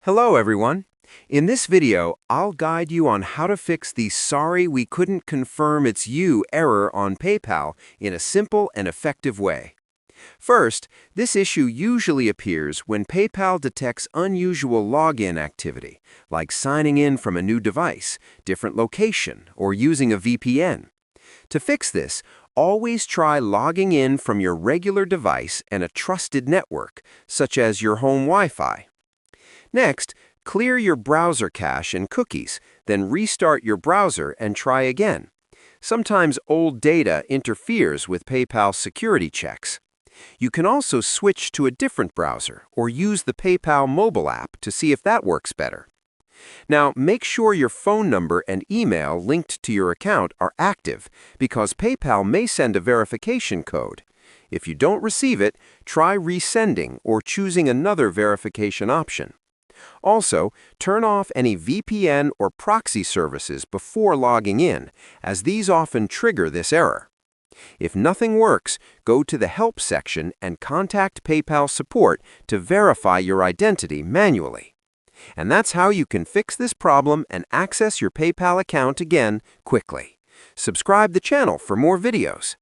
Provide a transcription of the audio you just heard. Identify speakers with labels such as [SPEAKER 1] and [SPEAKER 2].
[SPEAKER 1] Hello everyone. In this video, I'll guide you on how to fix the "sorry we couldn't confirm it's you" error on PayPal in a simple and effective way. First, this issue usually appears when PayPal detects unusual login activity, like signing in from a new device, different location, or using a VPN. To fix this, always try logging in from your regular device and a trusted network, such as your home Wi-Fi. Next, clear your browser cache and cookies, then restart your browser and try again. Sometimes old data interferes with PayPal's security checks. You can also switch to a different browser or use the PayPal mobile app to see if that works better. Now, make sure your phone number and email linked to your account are active because PayPal may send a verification code. If you don't receive it, try resending or choosing another verification option. Also, turn off any VPN or proxy services before logging in, as these often trigger this error. If nothing works, go to the Help section and contact PayPal support to verify your identity manually. And that's how you can fix this problem and access your PayPal account again quickly. Subscribe the channel for more videos.